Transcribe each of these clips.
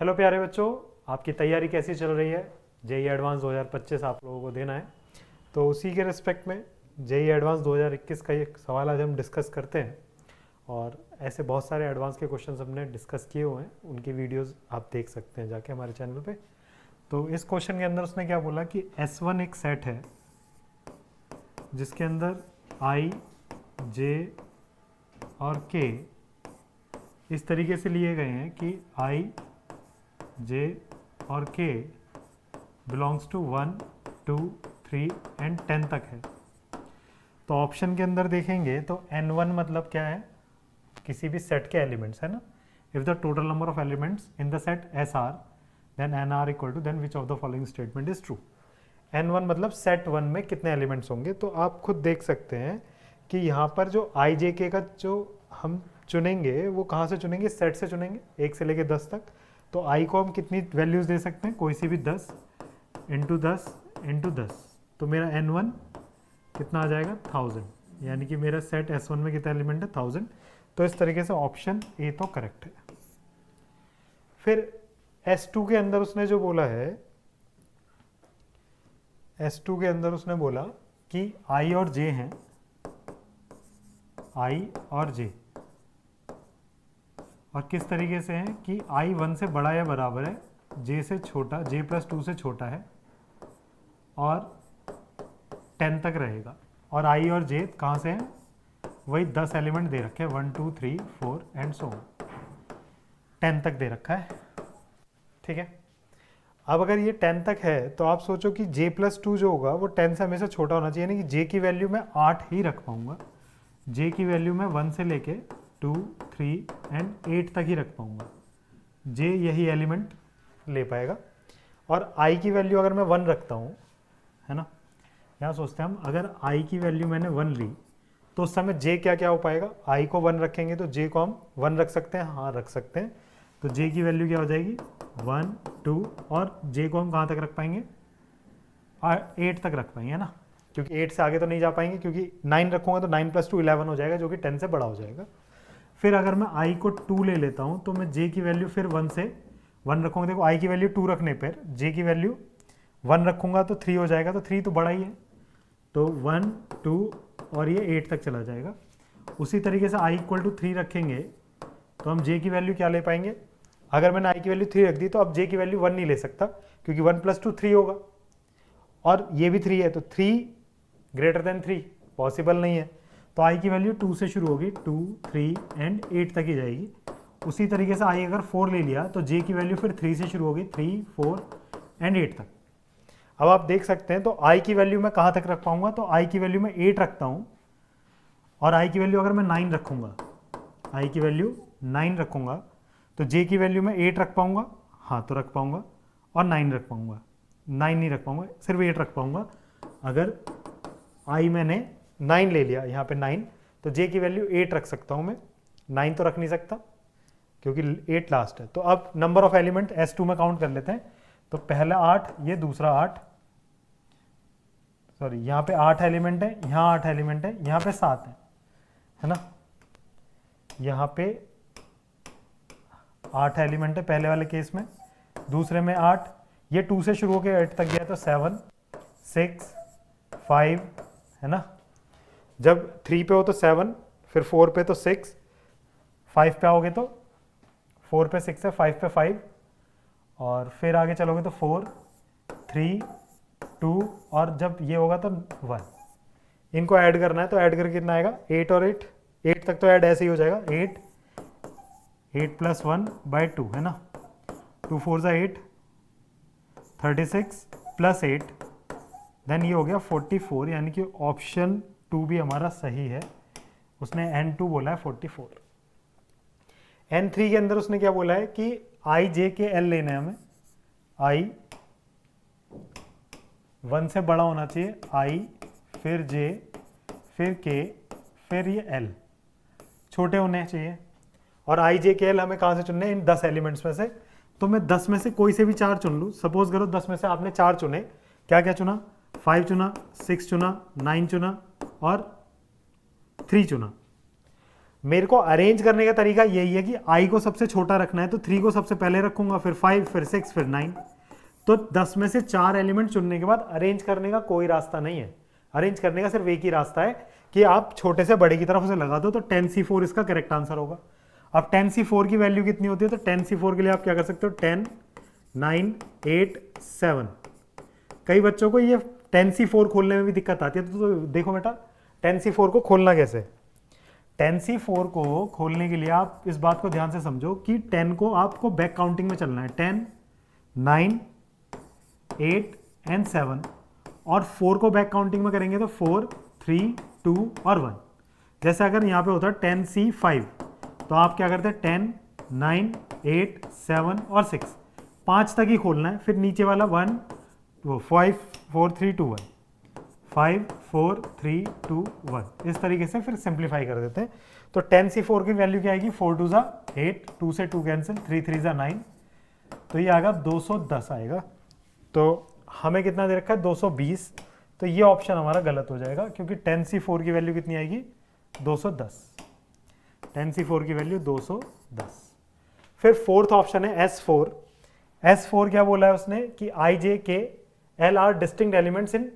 Hello प्यारे बच्चों, आपकी तैयारी कैसी चल रही है? जेई एडवांस 2025 आप लोगों को देना है, तो उसी के रिस्पेक्ट में जेई एडवांस 2021 का एक सवाल आज हम डिस्कस करते हैं। और ऐसे बहुत सारे एडवांस के क्वेश्चंस हमने डिस्कस किए हुए हैं, उनकी वीडियोस आप देख सकते हैं जाके हमारे चैनल पे। तो इस क्वेश्चन के अंदर उसने क्या बोला कि S1 एक सेट है जिसके अंदर I, J और K इस तरीके से लिए गए हैं कि I, J और K बिलोंग्स टू 1, 2, 3 एंड 10 तक है। तो ऑप्शन के अंदर देखेंगे तो N1 मतलब क्या है? किसी भी सेट के एलिमेंट्स है ना। If the total number of elements in the set S are then N are equal to then which of the following statement is true. N1 मतलब सेट 1 में कितने एलिमेंट्स होंगे। तो आप खुद देख सकते हैं कि यहाँ पर जो आई जे के का जो हम चुनेंगे वो कहाँ से चुनेंगे? सेट से चुनेंगे, 1 से लेके 10 तक। तो आई को हम कितनी वैल्यूज दे सकते हैं? कोई सी भी 10 इंटू 10 इंटू 10। तो मेरा N1 कितना आ जाएगा? 1000, यानी कि मेरा सेट S1 में कितना एलिमेंट है? 1000। तो इस तरीके से ऑप्शन ए तो करेक्ट है। फिर S2 के अंदर उसने जो बोला है, S2 के अंदर उसने बोला कि I और J हैं, I और J, और किस तरीके से हैं कि I 1 से बड़ा या बराबर है, J से छोटा, J प्लस 2 से छोटा है और 10 तक रहेगा। और I और J कहाँ से हैं? वही 10 एलिमेंट दे रखे हैं, 1, 2, 3, 4 एंड सो ऑन, 10 तक दे रखा है। ठीक है, अब अगर ये 10 तक है तो आप सोचो कि J प्लस 2 जो होगा वो 10 से हमेशा छोटा होना चाहिए, यानी कि J की वैल्यू मैं 8 ही रख पाऊंगा। J की वैल्यू मैं 1 से लेके 2, 3 एंड 8 तक ही रख पाऊंगा। J यही एलिमेंट ले पाएगा। और I की वैल्यू अगर मैं 1 रखता हूँ, है ना, यहाँ सोचते हैं हम, अगर I की वैल्यू मैंने 1 ली तो उस समय J क्या क्या हो पाएगा? I को 1 रखेंगे तो J को हम 1 रख सकते हैं, हाँ रख सकते हैं। तो J की वैल्यू क्या हो जाएगी? 1, 2, और J को हम कहाँ तक रख पाएंगे? 8 तक रख पाएंगे, है ना, क्योंकि 8 से आगे तो नहीं जा पाएंगे, क्योंकि 9 रखूंगा तो 9 प्लस 2 11 हो जाएगा, जो कि 10 से बड़ा हो जाएगा। फिर अगर मैं I को 2 ले लेता हूँ तो मैं J की वैल्यू फिर 1 से 1 रखूंगा। देखो I की वैल्यू 2 रखने पर J की वैल्यू 1 रखूंगा तो 3 हो जाएगा, तो 3 तो बड़ा ही है, तो 1, 2 और ये 8 तक चला जाएगा। उसी तरीके से I इक्वल टू 3 रखेंगे तो हम J की वैल्यू क्या ले पाएंगे? अगर मैंने I की वैल्यू 3 रख दी तो अब J की वैल्यू 1 नहीं ले सकता, क्योंकि 1 प्लस 2 3 होगा, और ये भी 3 है, तो 3 ग्रेटर देन 3 पॉसिबल नहीं है। तो I की वैल्यू 2 से शुरू होगी, 2, 3 एंड 8 तक ही जाएगी। उसी तरीके से I अगर 4 ले लिया तो J की वैल्यू फिर 3 से शुरू होगी, 3, 4 एंड 8 तक। अब आप देख सकते हैं, तो I की वैल्यू मैं कहाँ तक रख पाऊंगा? तो I की वैल्यू मैं 8 रखता हूँ, और I की वैल्यू अगर मैं 9 रखूंगा, I की वैल्यू 9 रखूंगा, तो J की वैल्यू मैं 8 रख पाऊंगा, हाँ तो रख पाऊंगा, और 9 रख पाऊंगा, 9 नहीं रख पाऊंगा, सिर्फ 8 रख पाऊंगा। अगर I मैंने 9 ले लिया, यहाँ पे 9, तो J की वैल्यू 8 रख सकता हूँ मैं, 9 तो रख नहीं सकता क्योंकि 8 लास्ट है। तो अब नंबर ऑफ एलिमेंट S2 में काउंट कर लेते हैं। तो पहला 8, ये दूसरा 8, सॉरी यहाँ पे 8 एलिमेंट है, यहाँ 8 एलिमेंट है, यहाँ पे 7 है ना, यहाँ पे 8 एलिमेंट है पहले वाले केस में, दूसरे में 8, ये 2 से शुरू होकर 8 तक गया तो 7, 6, 5 है ना। जब 3 पे हो तो 7, फिर 4 पे तो 6, 5 पे आओगे तो 4 पे 6 है, 5 पे 5, और फिर आगे चलोगे तो 4, 3, 2, और जब ये होगा तो 1। इनको ऐड करना है तो ऐड करके कितना आएगा? 8 और 8, 8 तक तो ऐड ऐसे ही हो जाएगा, 8 प्लस 1 बाई 2 है ना, 2 4 ज़ा 8, 36 प्लस 8, देन ये हो गया 44, यानी कि ऑप्शन 2 भी हमारा सही है। उसने N2 बोला है 44। N3 के अंदर उसने क्या बोला है कि I, J के L लेने हैं हमें। I 1 से बड़ा होना चाहिए, I फिर J फिर K फिर ये L छोटे होने चाहिए। और I, J, K, L हमें कहाँ से चुनने हैं? इन 10 एलिमेंट्स में से। तो मैं 10 में से कोई से भी 4 चुन लूँ। सपोज करो 10 में से आपने 4 चुने, क्या क्या चुना? 5 चुना, 6 चुना, 9 चुना और 3 चुना। मेरे को अरेंज करने का तरीका यही है कि i को सबसे छोटा रखना है, तो 3 को सबसे पहले रखूंगा, फिर 5, फिर 6, फिर 9। तो 10 में से 4 एलिमेंट चुनने के बाद अरेंज करने का कोई रास्ता नहीं है। अरेंज करने का सिर्फ एक ही रास्ता है कि आप छोटे से बड़े की तरफ उसे लगा दो, तो 10c4 इसका करेक्ट आंसर होगा। अब 10c4 की वैल्यू कितनी होती है, तो 10c4 के लिए आप क्या कर सकते हो, 10, 9, 8, 7। कई बच्चों को ये 10c4 खोलने में भी दिक्कत आती है, तो देखो बेटा 10c4 को खोलना कैसे। 10c4 को खोलने के लिए आप इस बात को ध्यान से समझो कि 10 को आपको बैक काउंटिंग में चलना है, 10, 9, 8 एंड 7, और 4 को बैक काउंटिंग में करेंगे तो 4, 3, 2 और 1। जैसे अगर यहाँ पे होता है 10c5, तो आप क्या करते हैं 10, 9, 8, 7 और 6, 5 तक ही खोलना है, फिर नीचे वाला 1, 5, 4, 3, 2, 1, 5, 4, 3, 2, 1, इस तरीके से फिर सिंप्लीफाई कर देते हैं। तो 10c4 की वैल्यू क्या आएगी, 4 2 ज़ा 8, 2 से 2 कैंसिल, 3 3 ज़ा 9, तो ये आएगा 210 आएगा। तो हमें कितना दे रखा है, 220, तो ये ऑप्शन हमारा गलत हो जाएगा, क्योंकि 10c4 की वैल्यू कितनी आएगी, 210। 10c4 की वैल्यू 210। फिर फोर्थ ऑप्शन है S4। S4 क्या बोला है उसने कि I, J, K, L are distinct elements in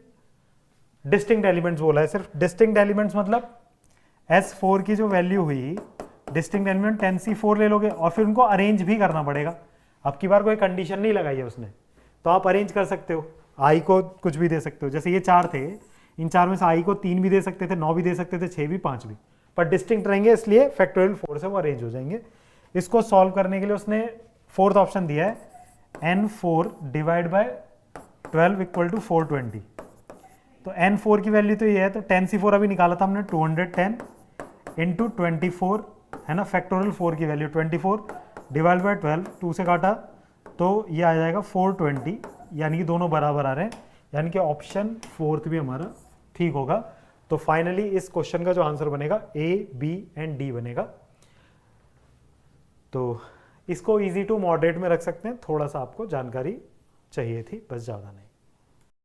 distinct elements बोला है। सिर्फ डिस्टिंक्ट एलिमेंट्स मतलब S4 की जो वैल्यू हुई, डिस्टिंक्ट एलिमेंट 10c4 ले लोगे और फिर उनको अरेंज भी करना पड़ेगा। अब की बार कोई कंडीशन नहीं लगाई है उसने, तो आप अरेंज कर सकते हो, I को कुछ भी दे सकते हो। जैसे ये 4 थे, इन 4 में से I को 3 भी दे सकते थे, 9 भी दे सकते थे, 6 भी, 5 भी, पर डिस्टिंक्ट रहेंगे इसलिए फैक्टोरियल 4 से वो अरेंज हो जाएंगे। इसको सॉल्व करने के लिए उसने फोर्थ ऑप्शन दिया है, n4 divide by 12 equal to 420। तो n4 की वैल्यू तो ये है, तो 10c4 अभी निकाला था हमने, 210 इंटू 24 है ना, फैक्टोरियल 4 की वैल्यू 24 डिवाइड बाय 12, 2 से काटा तो ये आ जाएगा 420, यानी कि दोनों बराबर आ रहे हैं, यानी कि ऑप्शन फोर्थ भी हमारा ठीक होगा। तो फाइनली इस क्वेश्चन का जो आंसर बनेगा A, B एंड D बनेगा। तो इसको इजी टू मॉडरेट में रख सकते हैं, थोड़ा सा आपको जानकारी चाहिए थी, बस ज़्यादा नहीं।